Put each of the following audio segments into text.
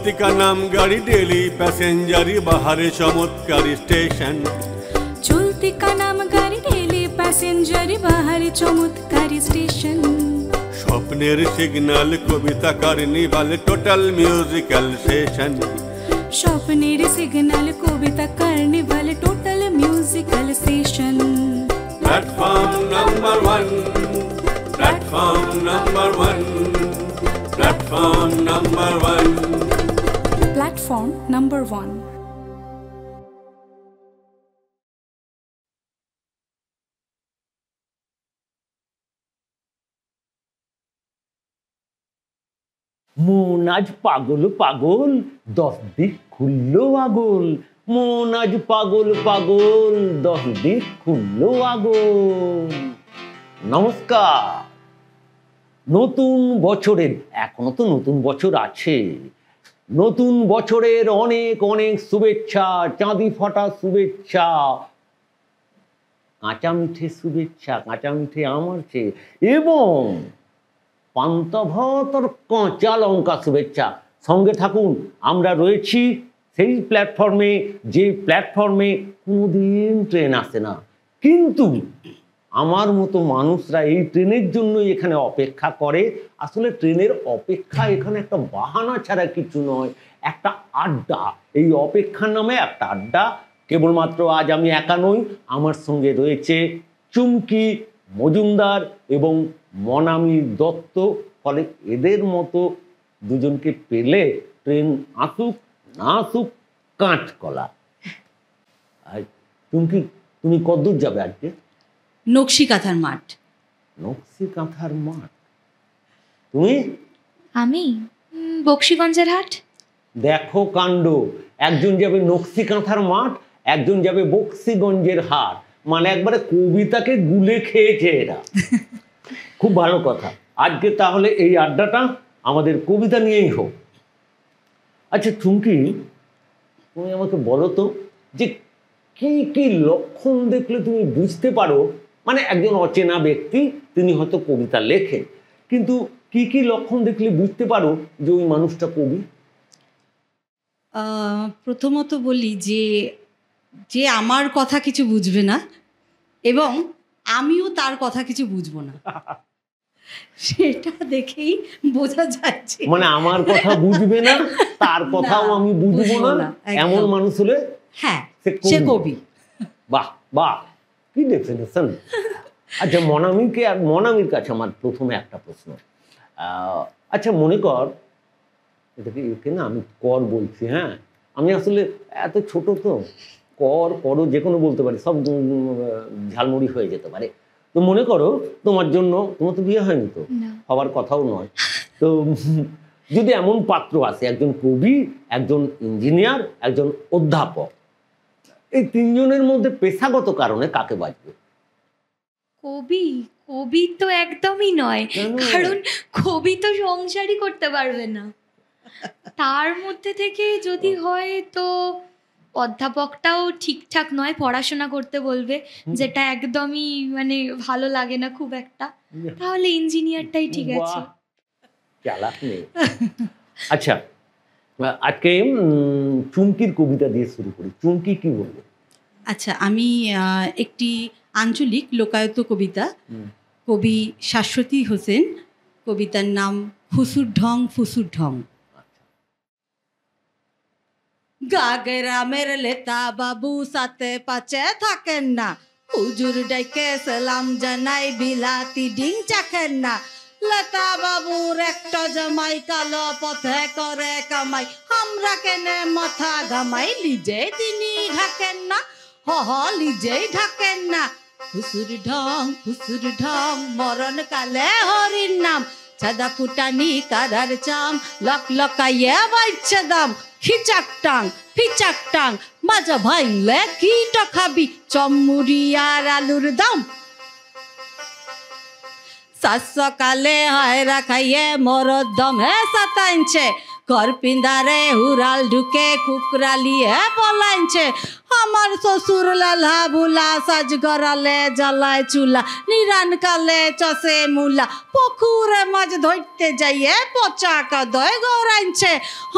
चलती का नाम गाड़ी डेली पैसेंजर बाहरे चमत्कारी स्टेशन चलती का नाम गाड़ी डेली पैसेंजर बाहरे चमत्कारी स्टेशन स्वप्नेर सिग्नल कविता कार्निवल टोटल म्यूजिकल सेशन स्वप्नेर सिग्नल कविता carnival total musical session platform number 1 platform number 1 platform number 1 platform number 1 মন আজ পাগল পাগল 10 দিক খুললো আগল মন আজ পাগল পাগল 10 দিক খুললো আগল নমস্কার নতুন বছরের এখনো তো নতুন বছর আছে নতুন বছরের অনেক অনেক শুভেচ্ছা চাঁদি ফাটা শুভেচ্ছা কাঁচা মিঠে শুভেচ্ছা কাঁচা মিঠে আমার চেয়ে এবং পান্তা ভাত আর কাঁচা লঙ্কা শুভেচ্ছা সঙ্গে থাকুন আমরা রয়েছি সেই প্ল্যাটফর্মে যে প্ল্যাটফর্মে কোনোদিন ট্রেন আসে না কিন্তু আমার মতো মানুষরা এই ট্রেনের জন্যই এখানে অপেক্ষা করে আসলে ট্রেনের অপেক্ষা এখানে একটা বাহানা ছাড়া কিছু নয় একটা আড্ডা এই অপেক্ষার নামে একটা আড্ডা কেবলমাত্র আজ আমি একা নই আমার সঙ্গে রয়েছে চুমকি মজুমদার এবং মনামি দত্ত ফলে এদের মতো দুজনকে পেলে ট্রেন আসুক না আসুক কাঁচকলা আর চুমকি তুমি কতদূর যাবে আজকে নকশিকাঁথার মাঠ নকশিকাঁথার মাঠ তুমি আমি বক্সিগঞ্জের হাট দেখো কাণ্ড একজন যাবে নকশিকাঁথার মাঠ একজন যাবে বক্সিগঞ্জের হাট মানে একবারে কবিতাকে গুলে খেয়েছে এরা খুব ভালো কথা আজকে তাহলে এই আড্ডাটা আমাদের কবিতা নিয়েই হোক আচ্ছা চুমকি তুমি আমাকে বলো তো যে কি কি লক্ষণ দেখলে তুমি বুঝতে পারো মানে একজন অচেনা ব্যক্তি তিনি হয়তো কবিতা লেখেন কিন্তু কি কি লক্ষণ দেখলে বুঝতে পারো যে ওই মানুষটা কবি প্রথমত বলি যে যে আমার কথা কিছু বুঝবে না এবং আমিও তার কথা কিছু বুঝবো না সেটা দেখেই বোঝা যাচ্ছে মানে আমার কথা বুঝবে না তার কথাও আমি বুঝবো না এমন মানুষ হলে হ্যাঁ সে কবি বাহ বাহ কি ডেফিনেশন আচ্ছা মনামিকে আর মনামির কাছে আমার প্রথমে একটা প্রশ্ন আচ্ছা মনে কর এটাকে একে না আমি কর বলছি হ্যাঁ আমি আসলে এত ছোট তো কর করো যে কোনো বলতে পারি সব ঝালমুড়ি হয়ে যেতে পারে তো মনে করো তোমার জন্য তোমার তো বিয়ে হয়নি তো হওয়ার কথাও নয় তো যদি এমন পাত্র আসে একজন কবি একজন ইঞ্জিনিয়ার একজন অধ্যাপক এই তিনজনের মধ্যে পেশাগত কারণে কাকে বাঁচবে কবি কবি তো একদমই নয় কারণ কবি তো সংসারই করতে পারবে না তার মধ্যে থেকে যদি হয় তো অধ্যাপকটাও ঠিকঠাক নয় পড়াশোনা করতে বলবে যেটা একদমই মানে ভালো লাগে না খুব একটা তাহলে ইঞ্জিনিয়ারটাই ঠিক আছে চালাক নেই আচ্ছা আজকে চুমকির কবিতা দিয়ে শুরু করি চুমকি কি বলবো আচ্ছা আমি একটি আঞ্চলিক লোকায়ত কবিতা কবি শাশ্বতী হোসেন কবিতার নাম ফুসুর ঢং ফুসুর ঢং গ্রামের লেতা বাবু সাথে পাচে থাকেন না হুজুর ডাইকে সালাম জানাই বিলাতি ডিং চাখেন না লতা বাবুর একটা জামাই কালো পথে করে কামাই আমরা কেনে মাথা ঘামাই লিজে তিনি ঢাকেন না হ লিজেই ঢাকেন না ফুসুর ঢং মরণ কালে হরির নাম ছাদা ফুটানি কারার চাম লক লকাইয়ে বাইছে দাম খিচাক টাং মাজা ভাইলে কি খাবি চমুরি আর আলুর দাম সকালে হায়রা খাইয়ে মরদ দমে সাতাইছে ঘর পিন্দারে হুরাল ঢুকে কুকরালিয়ে পলাইছে আমার শ্বশুর লালা বুলা সাজ গড়ালে জ্বালায় চুলা নিরান কালে চষে মুলা পুকুরে মাছ ধরতে যাইয়ে পচা কাদয় গড়াইছে হ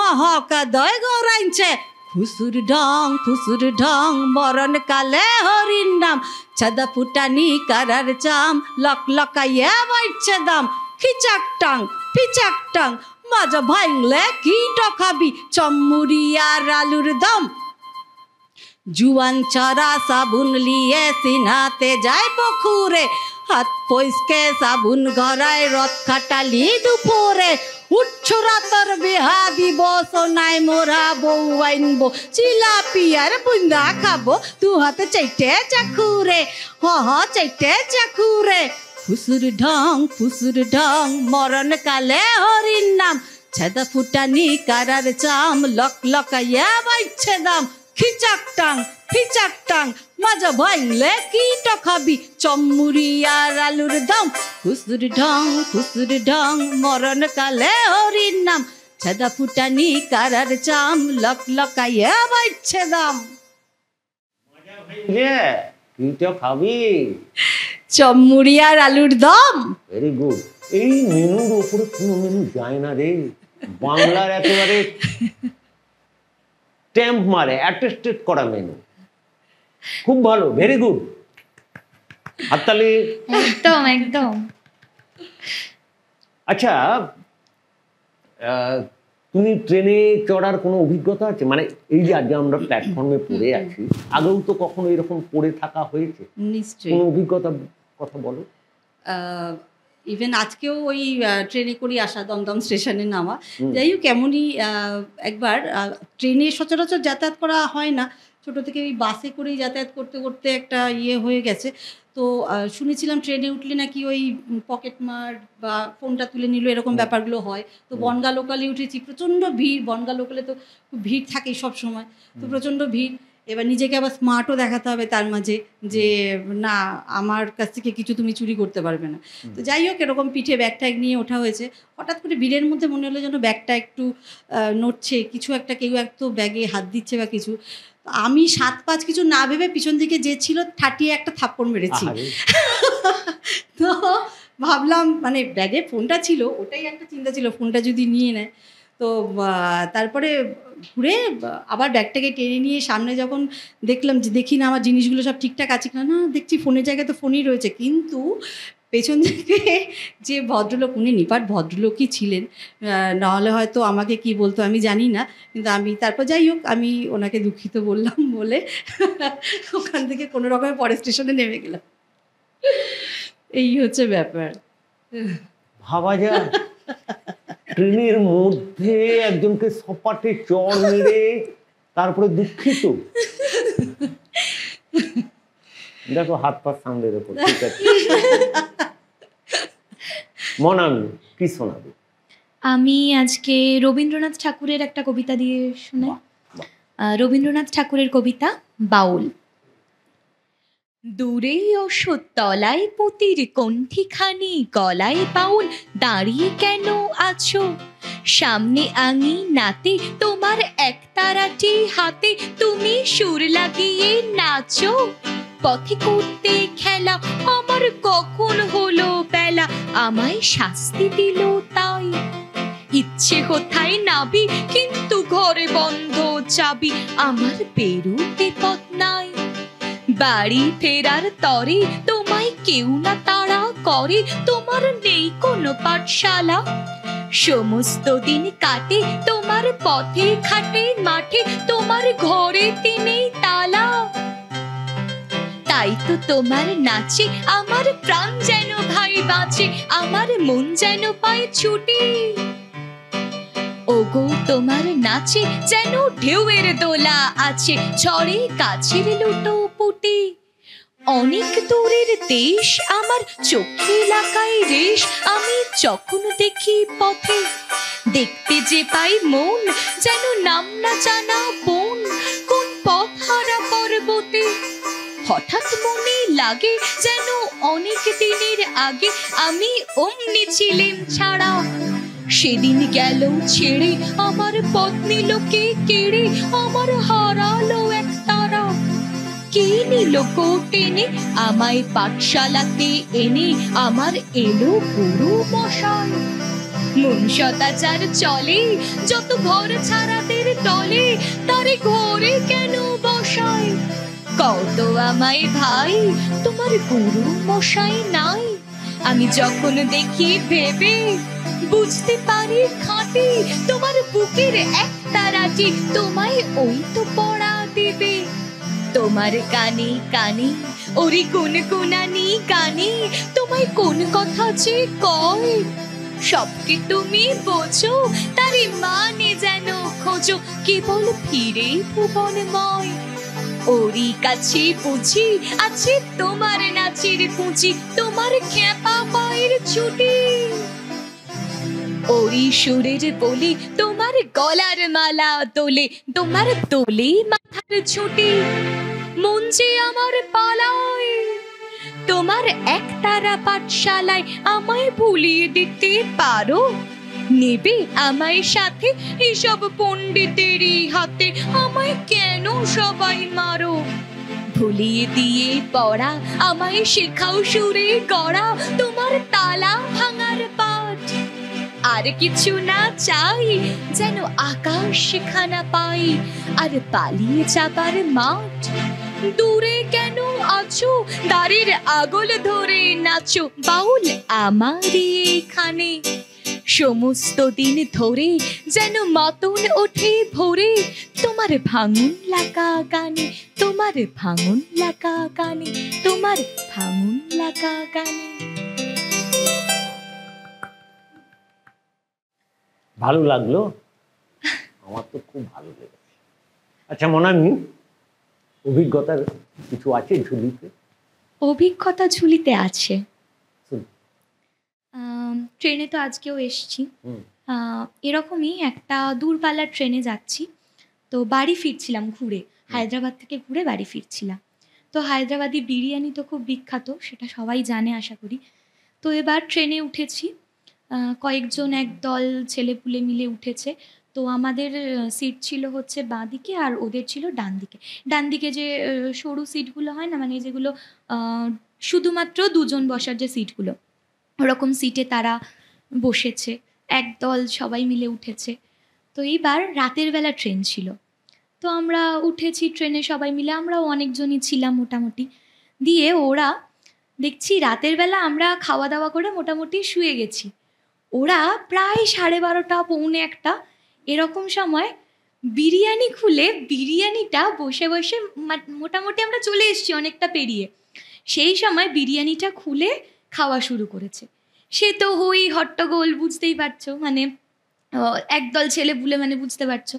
কাদয় গড়াইছে ফুসুর ঢং মরণ কালে হরির নাম ছাদা ফুটানি কারার চাম লক লকাইয়ে বাইছে দাম খিচাক টাং মাজা ভাঙলে কি টখাবি চম্মুরি আর আলুর দম জুয়ান চরা সাবুন লিয়ে সিনহাতে যায় পুকুরে হাত পয়সকে সাবুন গড়ায় রথ খাটালি দুপুরে উঠছো রাতর বিহা দিব সোনাই মোরা বউ আইনবো চিলাপিয়ার বুন্দা খাবো দু হাতে চাইটে চাকুরে চাইটে চাকুরে ফুসুর ঢং মরণ কালে হরির নাম ছাদা ফুটানি কারার চাম লক লকাইয়া বাইছে দাম খিচাক টাং মাজা ভাঙলে কি টখাবি চম্মুরি আর আলুর দম ফুসুর ঢং মরণ কালে হরির নাম ছাদা ফুটানি কারার চাম লক লকাইয়া বাইছে দাম কি খাবি চম্মুরি আর আলুর দম। Very good. এই মেনুর উপরে কোনো মেনু যায় না রে, বাংলার একেবারে স্ট্যাম্প মারে, অ্যাটেস্টেড করা মেনু। খুব ভালো, ভেরি গুড, হাততালি। একদম একদম। আচ্ছা, তুমি ট্রেনে চড়ার কোনো অভিজ্ঞতা আছে? মানে এই যে আজকে আমরা প্ল্যাটফর্মে পড়ে আছি, আগেও তো কখনো এরকম পড়ে থাকা হয়েছে? নিশ্চয়ই। কোনো অভিজ্ঞতা কথা বলো। ইভেন আজকেও ওই ট্রেনে করে আসা, দমদম স্টেশনে নামা। যাই হোক, এমনই একবার ট্রেনে সচরাচর যাতায়াত করা হয় না, ছোটো থেকে ওই বাসে করেই যাতায়াত করতে করতে একটা ইয়ে হয়ে গেছে। তো শুনেছিলাম ট্রেনে উঠলে নাকি ওই পকেট মার বা ফোনটা তুলে নিল, এরকম ব্যাপারগুলো হয়। তো বনগাঁ লোকালে উঠেছি, প্রচণ্ড ভিড়। বনগাঁ লোকালে তো খুব ভিড় থাকেই সব সময়, তো প্রচণ্ড ভিড়। এবার নিজেকে আবার স্মার্টও দেখাতে হবে তার মাঝে, যে না আমার কাছ থেকে কিছু তুমি চুরি করতে পারবে না। তো যাই হোক, এরকম পিঠে ব্যাগ ট্যাগ নিয়ে ওঠা হয়েছে। হঠাৎ করে ভিড়ের মধ্যে মনে হলো যেন ব্যাগটা একটু নড়ছে, কিছু একটা, কেউ একটু ব্যাগে হাত দিচ্ছে বা কিছু। আমি 7-5 কিছু না ভেবে পিছন দিকে যে ছিল ঠাটিয়ে একটা থাপ্পড় মেরেছি। তো ভাবলাম, মানে ব্যাগে ফোনটা ছিল, ওটাই একটা চিন্তা ছিল, ফোনটা যদি নিয়ে নেয়। তো তারপরে ঘুরে আবার ব্যাগটাকে টেনে নিয়ে সামনে যখন দেখলাম, যে দেখি না আমার জিনিসগুলো সব ঠিকঠাক আছে কিনা, না দেখছি ফোনের জায়গায় তো ফোনই রয়েছে। কিন্তু পেছন থেকে যে ভদ্রলোক, উনি নিপাট ভদ্রলোকই ছিলেন, নাহলে হয়তো আমাকে কি বলতো আমি জানি না। কিন্তু আমি তারপর যাই হোক, আমি ওনাকে দুঃখিত বললাম বলে ওখান থেকে কোনো রকমের পরের স্টেশনে নেমে গেলাম। এই হচ্ছে ব্যাপার। ভাবা যায় ট্রেনের মধ্যে একজনকে সপাটে চড় মেরে তারপরে দুঃখিত। দেখো হাত পা সামনের উপর, ঠিক আছে। মনামি, কি শোনাবে? আমি আজকে রবীন্দ্রনাথ ঠাকুরের একটা কবিতা দিয়ে শোনাই। রবীন্দ্রনাথ ঠাকুরের কবিতা বাউল। দূরে অশ্বত্থতলায় পুতির কণ্ঠিখানি গলায় বাউল, দাঁড়িয়ে কেন আছো সামনে আঙিনাতে, তোমার একতারাটি হাতে তুমি সুর লাগিয়ে নাচো। পথে করতে খেলা আমার কখন হলো বেলা, আমায় শাস্তি দিল তাই। ইচ্ছে কোথায় নাবি কিন্তু ঘরে বন্ধ চাবি, আমার বেরুতে পথ নাই। বাড়ি ফেরার তরে তোমায় কেউ না তাড়া করে, তোমার নেই কোনো পাঠশালা। সমস্ত দিন কাটে তোমার পথে ঘাটে মাঠে, তোমার ঘরে নেই তালা। তাই তো তোমার নাচে আমার প্রাণ যেন ভাই বাঁচে, আমার মন যেন পায় ছুটি। ওগো তোমার নাচে যেন ঢেউয়ের দোলা আছে, ঝড়ে কাছের লুটো পুটি। অনেক দূরের দেশ আমার চোখে লাগায় রেশ, আমি যখন দেখি পথে দেখতে যে পাই মন যেন নাম না জানা বন, কোন পথ হারা পর্বতে। হঠাৎ মনে লাগে যেন অনেক দিনের আগে আমি অমনি ছিলাম ছাড়া। সেদিন গেল ছেড়ে আমার পত্নী লোকে কেড়ে, আমার হারালো এক তারা। কে নিল কোটেনে আমায় পাঠশালাতে এনে আমার এলো গুরু মশাই। মন সদাচার চলে যত ঘর ছাড়াদের তলে, তারে ঘরে কেন বসায়? কত আমায় ভাই তোমার গুরু মশাই নাই? আমি যখন দেখি ভেবে বুঝতে পারি খাঁটি, তোমার বুকের একটা রাটি তোমায় ওই তো পড়া দেবে। তোমার কানে কানে ওরে কোন কোনানি গানে তোমায় কোন কথা যে কয়, সবকে তুমি বোঝো তারে মানে যেন খোঁজো, কেবল ফিরে ভুবনময়। ওরই কাছে বুঝি আছে তোমার নাচের পুঁজি, তোমার খেপা পায়ের ছুটি। ওরই সুরের বলি তোমার গলার মালা দোলে, তোমার দোলে মাথার ছুটি। মন যে আমার পালায় তোমার একতারা পাঠশালায়, আমায় ভুলিয়ে দিতে পারো? নেবে আমায় সাথে এসব পণ্ডিতেরই হাতে, আমায় কেন সবাই মারো? ভুলিয়ে দিয়ে পড়া আমায় শেখাও সুরে গড়া, তোমার তালা ভাঙার পাঠ। আর কিছু না চাই যেন আকাশ সেখানা পাই, আর পালিয়ে যাবার মাঠ। দূরে কেন আছো দাড়ির আগল ধরে নাচো, বাউল আমারই এখানে সমস্ত দিন ধরে যেন মাতন ওঠে ভোরে, তোমার ভাঙন লাগা গানে, তোমার ভাঙন লাগা গানে, তোমার ভাঙন লাগা গানে। ভালো লাগলো? আমার তো খুব ভালো লেগেছে। আচ্ছা মনামি, অভিজ্ঞতার কিছু আছে ঝুলিতে? অভিজ্ঞতা ঝুলিতে আছে। শুন। ট্রেনে তো আজকেও এসছি। এরকমই একটা দূরপাল্লার ট্রেনে যাচ্ছি, তো বাড়ি ফিরছিলাম ঘুরে, হায়দ্রাবাদ থেকে ঘুরে বাড়ি ফিরছিলাম। তো হায়দ্রাবাদি বিরিয়ানি তো খুব বিখ্যাত, সেটা সবাই জানে আশা করি। তো এবার ট্রেনে উঠেছি, কয়েকজন একদল ছেলেপুলে মিলে উঠেছে। তো আমাদের সিট ছিল হচ্ছে বাঁ দিকে আর ওদের ছিল ডান দিকে। ডান দিকে যে সরু সিটগুলো হয় না, মানে যেগুলো শুধুমাত্র দুজন বসার যে সিটগুলো, ওরকম সিটে তারা বসেছে, একদল সবাই মিলে উঠেছে। তো এইবার রাতের বেলা ট্রেন ছিল, তো আমরা উঠেছি ট্রেনে সবাই মিলে, আমরাও অনেকজনই ছিলাম মোটামুটি। দিয়ে ওরা দেখছি রাতের বেলা আমরা খাওয়া দাওয়া করে মোটামুটি শুয়ে গেছি, ওরা প্রায় 12:30 পৌনে 1 এরকম সময় বিরিয়ানি খুলে বিরিয়ানিটা বসে বসে, মোটামুটি আমরা চলে এসেছি অনেকটা পেরিয়ে, সেই সময় বিরিয়ানিটা খুলে খাওয়া শুরু করেছে। সে তো হই হট্টগোল, বুঝতেই পারছো, মানে একদল ছেলে পুলে, মানে বুঝতে পারছো।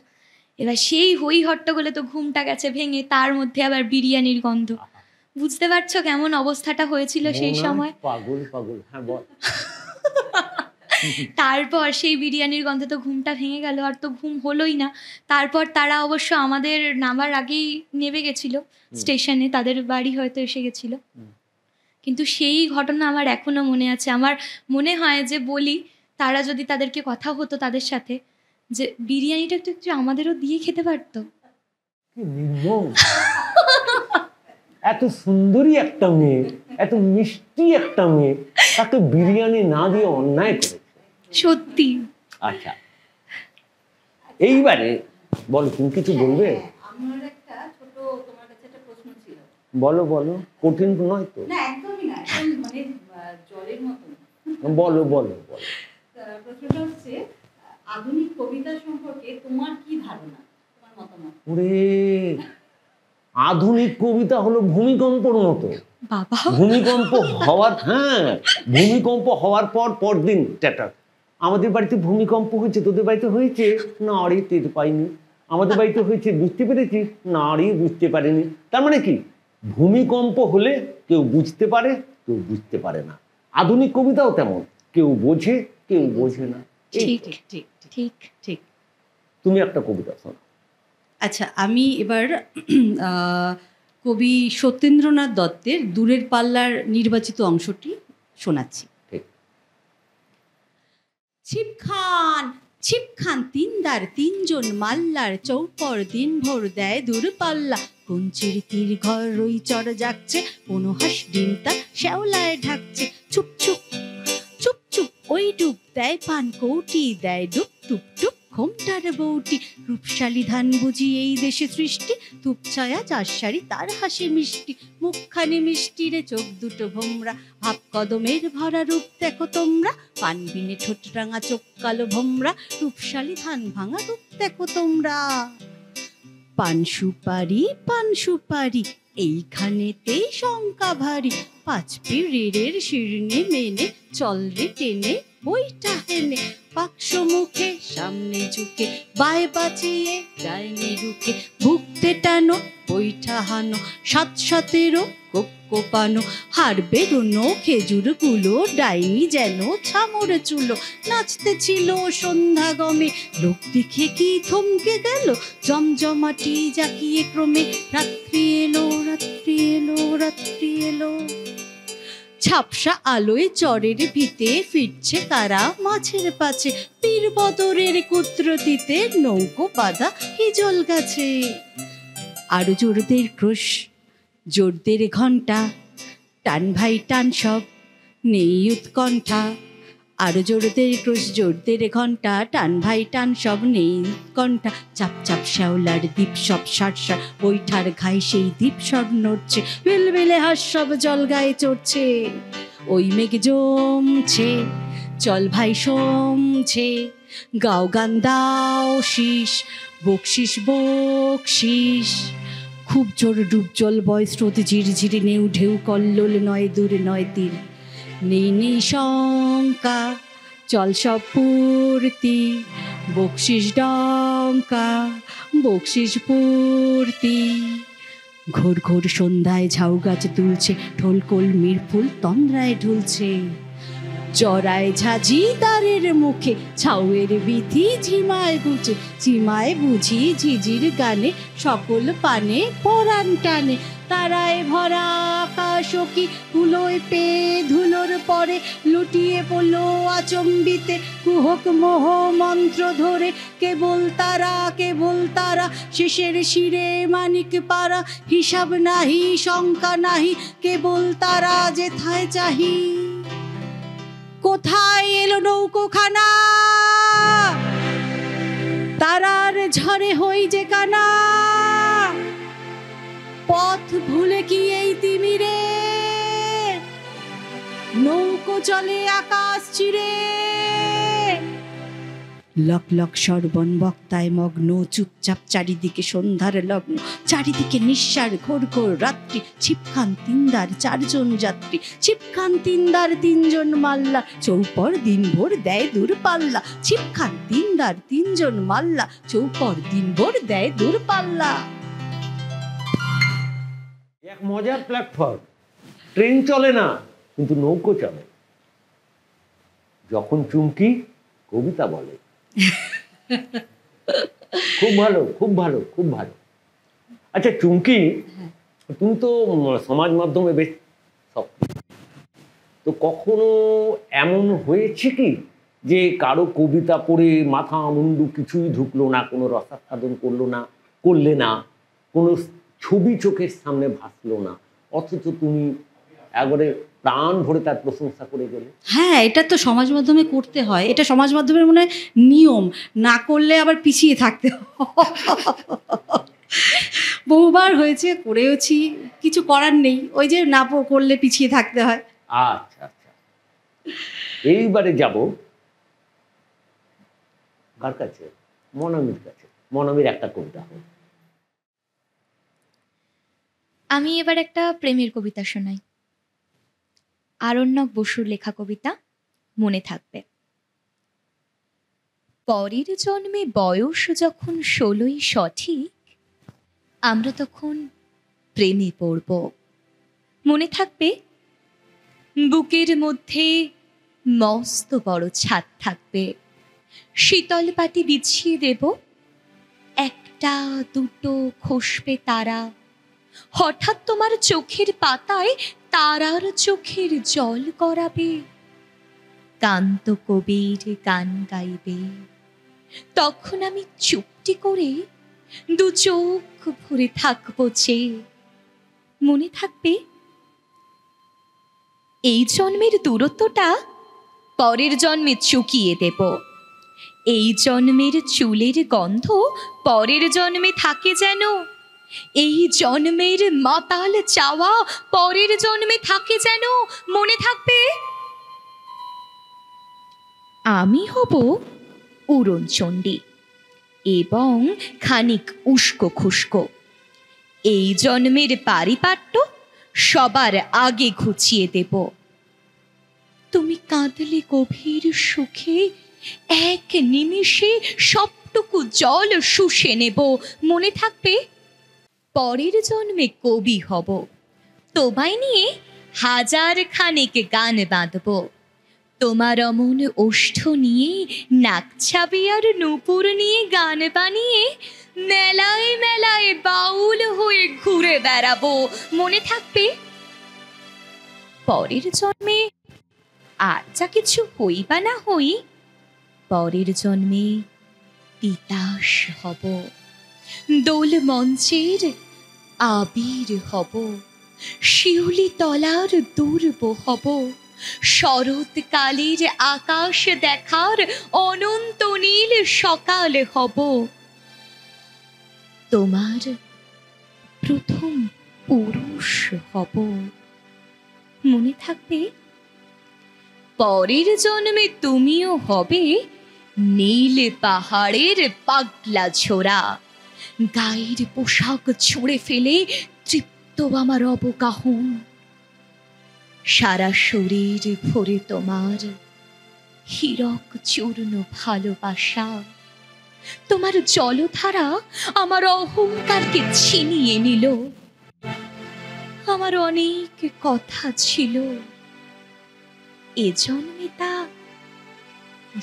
এবার সেই হই হট্টগোলে তো ঘুমটা গেছে ভেঙে, তার মধ্যে আবার বিরিয়ানির গন্ধ, বুঝতে পারছো কেমন অবস্থাটা হয়েছিল সেই সময়। পাগল পাগল, হ্যাঁ বল। তারপর সেই বিরিয়ানির গন্ধে তো ঘুমটা ভেঙে গেল, আর তো ঘুম হলোই না। তারপর তারা অবশ্য আমাদের নামার আগেই নেমে গেছিল স্টেশনে, তাদের বাড়ি হয়তো এসে গেছিল। কিন্তু সেই ঘটনা আমার এখনো মনে আছে। আমার মনে হয় যে বলি, তারা যদি তাদেরকে কথা হতো তাদের সাথে, যে বিরিয়ানিটা একটু একটু আমাদেরও দিয়ে খেতে পারতো। এত সুন্দরী একটা মেয়ে, এত মিষ্টি একটা মেয়ে, তাকে বিরিয়ানি না দিয়ে অন্যায় করেছে সত্যি। আচ্ছা এইবারে বলো, তুমি কিছু বলবে? আমার একটা ছোট তোমার কাছে একটা প্রশ্ন ছিল। বলো বলো, কঠিন নয় তো? না একদমই না, মানে জলের মতন। বলো বলো বলো। প্রশ্নটা হচ্ছে, আধুনিক কবিতা সম্পর্কে তোমার কি ধারণা, তোমার মতামত? ওরে, আধুনিক কবিতা হলো ভূমিকম্পর মতো। বাবা, ভূমিকম্প হওয়ার, হ্যাঁ, ভূমিকম্প হওয়ার পর পরদিন ট্যাটা। আমাদের বাড়িতে ভূমিকম্প হয়েছে, তোদের বাড়িতে হয়েছে? না রে, টের পাইনি। আমাদের বাড়িতে হয়েছে, বুঝতে পেরেছি? না রে, বুঝতে পারিনি। তার মানে কি, ভূমিকম্প হলে কেউ বুঝতে পারে, কেউ বুঝতে পারে না। আধুনিক কবিতাও তেমন, কেউ বোঝে, কেউ বোঝে না। ঠিক ঠিক ঠিক ঠিক। তুমি একটা কবিতা শোনো। আচ্ছা, আমি এবার কবি সত্যেন্দ্রনাথ দত্তের দূরের পাল্লার নির্বাচিত অংশটি শোনাচ্ছি। ছিপখান ছিপখান তিনদার তিনজন মাল্লার চৌপর দিনভর দেয় দূরপাল্লা, কঞ্চির তীর ঘর রই চর যাচ্ছে, কোনো হাঁস ডিমটা শ্যাওলায় ঢাকছে। চুপ চুপ চুপ চুপ ওই ডুব দেয় পান কৌটি, দেয় ডুব টুপ টুপ ঘোমটার বউটি। রূপশালী ধান বুঝি এই দেশে সৃষ্টি, ধূপ ছায়া চার শাড়ি তার হাসি মিষ্টি। মুখখানি মিষ্টি রে চোখ দুটো ভোমরা, ভাব কদমের ভরা রূপ দেখো তোমরা। পান বিনে ঠোঁট রাঙা চোখ কালো ভোমরা, রূপশালী ধান ভাঙা রূপ দেখো তোমরা। পান সুপারি এইখানেতেই শঙ্কা ভারী, পাঁচ পিড়ের শিরনে মেনে চল রে টেনে বইটা হেনে। বাক্স মুখে সামনে ঝুঁকে বায় বাঁচিয়ে ডাইনে রুখে, ভুগতে টানো বইটা হানো ৭-৭ কোপানো। হার বেরোনো খেজুর গুলো ডাইনি যেন ছামর চুলো। নাচতে ছিল সন্ধ্যা গমে, লোক দেখে কি থমকে গেল, জমজমাটি জাকিয়ে ক্রমে। রাত্রি এলো রাত্রি এলো রাত্রি এলো, ঝাপসা আলোয় চরের ভিতে ফিরছে কারা মাছের পাছে। পীর বদরের কুত্রতিতে নৌকো বাঁধা হিজল গাছে। আরো জোরদের ক্রোশ জোরদের ঘণ্টা, টান ভাই টান সব নেই উৎকণ্ঠা। আরো জোরদের ক্রোশ জোরদের ঘণ্টা, টান ভাই টান সব নেই উৎকণ্ঠা। চাপ চাপ শ্যাওলার দ্বীপ সব সারসা, বৈঠার ঘায়ে সেই দ্বীপ সব নড়ছে। বেলবেলে হাঁস সব জল গায়ে চড়ছে, ওই মেঘ জমছে চল ভাই সমছে। গাও গান দাও শীষ, বকশিস বকশিস। খুব জোর ডুব জল বয় স্রোত ঝিরঝিরি নেউ ঢেউ কল্লোল নয় দূর নয় তীর। নেই নেই শঙ্কা চল সব পূর্তি, বকশিস ডঙ্কা বকশিস পূর্তি। ঘোর ঘোর সন্ধ্যায় ঝাউ গাছ দুলছে, ঢোল কলমির ফুল তন্দ্রায় ঢুলছে। জরায় ঝাঁঝি দ্বারের মুখে, ছাউয়ের বিধি ঝিমায় বুঝে। ঝিমায় বুঝি ঝিঝির গানে, সকল পানে পরাণ টানে। তারায় ভরা আকাশ কি ধুলোয় পেয়ে ধুলোর পরে, লুটিয়ে পড়লো আচম্বিতে কুহক মোহ মন্ত্র ধরে। কেবল তারা শেষের শিরে মানিক পাড়া। হিসাব নাহি শঙ্কা নাহি, কেবল তারা যেথায় চাহি। কোথায় এলো নৌকোখানা, তারার ঝড়ে হই যে কানা। পথ ভুলে কি এই তিমিরে, নৌকো চলে আকাশ চিরে। লক লক সর্বণ বক্তায় মগ্ন, চুপচাপ চারিদিকে সন্ধ্যার লগ্ন। চারিদিকে নিঃসার ঘোর ঘোর রাত্রি, ছিপখান তিনদার 4 জন যাত্রী। ছিপখান তিনদার 3 জন মাল্লা, চৌপর দিনভর দেয় দূর পাল্লা। ছিপখান তিনদার 3 জন মাল্লা, চৌপর দিনভর দেয় দূর পাল্লা। এক মজার প্ল্যাটফর্ম, ট্রেন চলে না কিন্তু নৌকো চলে। যখন চুমকি কবিতা বলে, খুব ভালো খুব ভালো খুব ভালো। আচ্ছা চুমকি, তুমি তো সমাজ মাধ্যমে বেশ সক্রিয়, তো কখনো এমন হয়েছে কি যে কারো কবিতা পড়ে মাথা মুন্ডু কিছুই ঢুকলো না, কোনো রসাস্বাদন করলে না, কোনো ছবি চোখের সামনে ভাসলো না, অথচ তুমি একবারে প্রাণ ভরে তার প্রশংসা করে গেলে? হ্যাঁ, এটা তো সমাজ মাধ্যমে করতে হয়, এটা সমাজ মাধ্যমের মনে হয় নিয়ম, না করলে আবার পিছিয়ে থাকতে হয়। বহুবার হয়েছে, করেওছি, কিছু করার নেই, ওই যে না করলে পিছিয়ে থাকতে হয়। আচ্ছা আচ্ছা, এইবারে যাব কার কাছে? মনামির কাছে। মনামির একটা কবিতা হোক। আমি এবার একটা প্রেমের কবিতা শোনাই। আরণ্যক বসুর লেখা কবিতা, মনে থাকবে। পরের জন্মে বয়স যখন 16ই সঠিক, আমরা তখন প্রেমে পড়ব। মনে থাকবে বুকের মধ্যে মস্ত বড় ছাদ থাকবে, শীতল পাটি বিছিয়ে দেব, 1টা 2টো খসবে তারা। হঠাৎ তোমার চোখের পাতায় তারার চোখের জল গড়াবে, কান্ত কবির গান গাইবে। তখন আমি চুপটি করে দু চোখ ভরে থাকবো চেয়ে। মনে থাকবে এই জন্মের দূরত্বটা পরের জন্মে চুকিয়ে দেব। এই জন্মের চুলের গন্ধ পরের জন্মে থাকে যেন। এই জন্মের মাতাল চাওয়া পরের জন্মে থাকে যেন। মনে থাকবে আমি হব উড়নচণ্ডী এবং খানিক উস্কো খুস্কো। এই জন্মের পারিপাট্য সবার আগে ঘুচিয়ে দেব। তুমি কাঁদলে গভীর সুখে এক নিমিষে সবটুকু জল শুষে নেব। মনে থাকবে পরের জন্মে কবি হব। তোমায় নিয়ে হাজার খানেক গান বাঁধব। তোমার অমন ওষ্ঠ নিয়ে নাকছাবি আর নূপুর নিয়ে গান বানিয়ে মেলায় মেলায় বাউল হয়ে ঘুরে বেড়াবো। মনে থাকবে পরের জন্মে আর যা কিছু হই বা না হই, পরের জন্মে তিতাস হব। দোল মঞ্চের আবির হব। শিউলি তলার দুর্ব হব। শরৎকালের আকাশ দেখার অনন্ত নীল সকাল হব। তোমার প্রথম পুরুষ হব। মনে থাকবে পরের জন্মে তুমিও হবে নীল পাহাড়ের পাগলা ছোড়া। গায়ের পোশাক ছুঁড়ে ফেলে তৃপ্ত আমার অবগাহন। সারা শরীর ভরে তোমার হীরক চূর্ণ ভালোবাসা। তোমার জলধারা আমার অহংকারকে ছিনিয়ে নিল। আমার অনেক কথা ছিল, এ জন্মে তা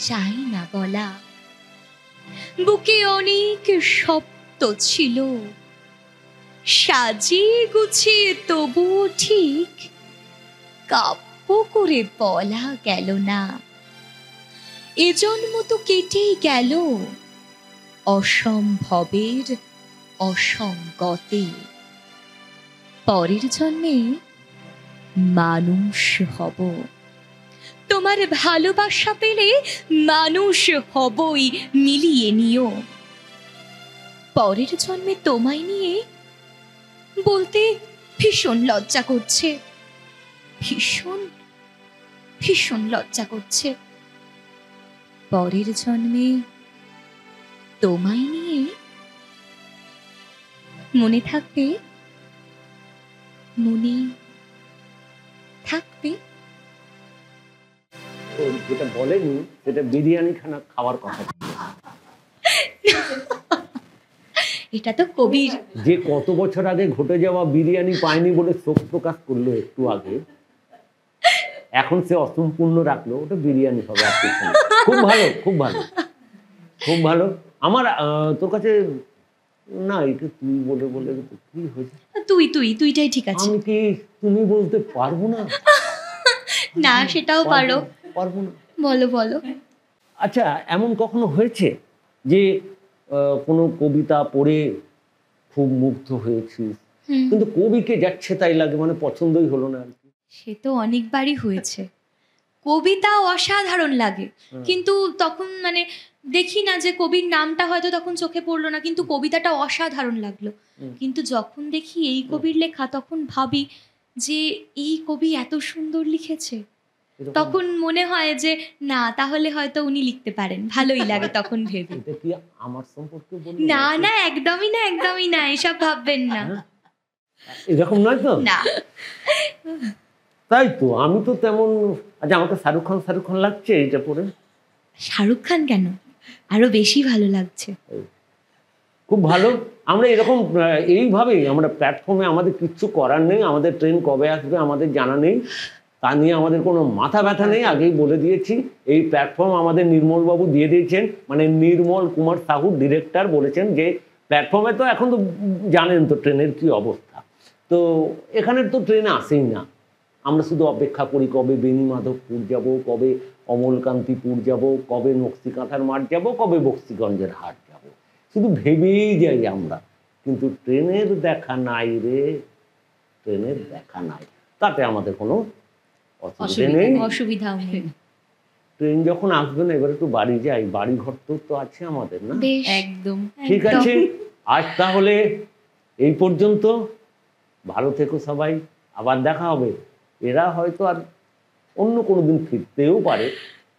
যাই না বলা। বুকে অনেক শব্দ ছিল, সাজিয়ে গুছিয়ে তবুও ঠিক কাব্য করে বলা গেল না। এ জন্ম তো কেটেই গেল অসম্ভবের অসঙ্গতে। পরের জন্মে মানুষ হব। তোমার ভালোবাসা পেলে মানুষ হবই, মিলিয়ে নিও। পরের জন্মে তোমায় নিয়ে বলতে ভীষণ লজ্জা করছে, ভীষণ ভীষণ লজ্জা করছে। পরের জন্মে তোমায় নিয়ে মনে থাকবে, মনে থাকবে। যেটা বলেনি সেটা বিরিয়ানি খানা খাওয়ার কথা। এটা তো কবির, যে কত বছর আগে ঘটে যাওয়া বিরিয়ানি পায়নি বলে শোক প্রকাশ করলো একটু আগে, এখন সে অসম্পূর্ণ রাখলো, ওটা বিরিয়ানি হবে আর কিছু না। খুব ভালো, খুব ভালো, খুব ভালো। আমার তোর কাছে না, এটা তুই বলে বলে কি হয়েছে? তুইটাই ঠিক আছে। আমি কি তুমি বলতে পারবো না? না, সেটাও পারো। পারবো না। বলো বলো। আচ্ছা, এমন কখনো হয়েছে যে কোনো কবিতা পড়ে খুব মুগ্ধ হয়েছিস, কিন্তু কবিকে যাচ্ছে তাই লাগে, মানে পছন্দই হলো না আর কি? সে তো অনেকবারই হয়েছে। কবিতা অসাধারণ লাগে, কিন্তু তখন মানে দেখি না যে কবির নামটা হয়তো তখন চোখে পড়লো না, কিন্তু কবিতাটা অসাধারণ লাগলো। কিন্তু যখন দেখি এই কবির লেখা, তখন ভাবি যে এই কবি এত সুন্দর লিখেছে, তখন মনে হয় যে না, তাহলে হয়তো উনি লিখতে পারেন, ভালোই লাগে তখন ভেবে। এটা কি আমার সম্পর্কে বলবো? না না, একদমই না, একদমই না, এসব ভাববেন না। এরকম নয় তো? না। তাই তো, আমি তো তেমন। আচ্ছা, আমাকে শাহরুখ খান লাগছে এটা পড়ে? শাহরুখ খান কেন, আরো বেশি ভালো লাগছে। খুব ভালো। আমরা এরকম এইভাবেই আমরা প্ল্যাটফর্মে, আমাদের কিচ্ছু করার নেই, আমাদের ট্রেন কবে আসবে আমাদের জানা নেই, তা নিয়ে আমাদের কোনো মাথা ব্যথা নেই, আগেই বলে দিয়েছি। এই প্ল্যাটফর্ম আমাদের নির্মলবাবু দিয়ে দিয়েছেন, মানে নির্মল কুমার সাহু ডিরেক্টর বলেছেন যে প্ল্যাটফর্মে তো এখন তো জানেন তো ট্রেনের কি অবস্থা, তো এখানে তো ট্রেন আসেই না। আমরা শুধু অপেক্ষা করি কবে বেণীমাধবপুর যাব, কবে অমলকান্তিপুর যাব, কবে নকশিকাঁথার মাঠ যাব, কবে বক্সিগঞ্জের হাট যাব। শুধু ভেবেই যাই আমরা, কিন্তু ট্রেনের দেখা নাই রে, ট্রেনের দেখা নাই। তাতে আমাদের কোনো অসুবিধা নেই, অসুবিধাও নেই। ট্রেন যখন আসবে না, এবার একটু বাড়ি যাই, বাড়ি ঘর তো আছে আমাদের না? বেশ, একদম ঠিক আছে, আজ তাহলে এই পর্যন্ত। ভালো থেকো সবাই, আবার দেখা হবে। এরা হয়তো আর অন্য কোনো দিন ফিরতেও পারে,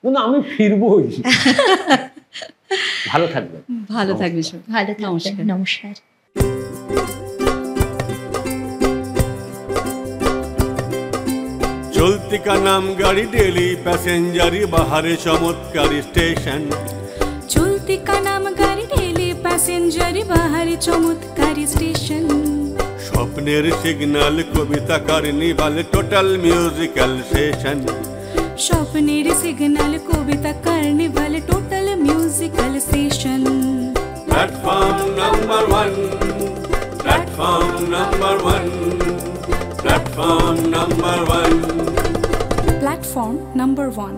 কিন্তু আমি ফিরবই। ভালো থাকবেন, ভালো থাকবে। ভালো থাকবেন, নমস্কার। चलती का नाम गाड़ी डेली पैसेंजरी बाहर चमत्कारी स्टेशन। চলতি কা নাম গাড়ি ডেলি প্যাসেঞ্জারি বাহারি চমৎকারী স্টেশন। স্বপ্নের সিগন্যাল কবিতা কার্নিভাল টোটাল মিউজিক্যাল সেশন। স্বপ্নের সিগন্যাল কবিতা carnival total musical session. Platform number 1, platform number 1, platform number 1। Platform number 1।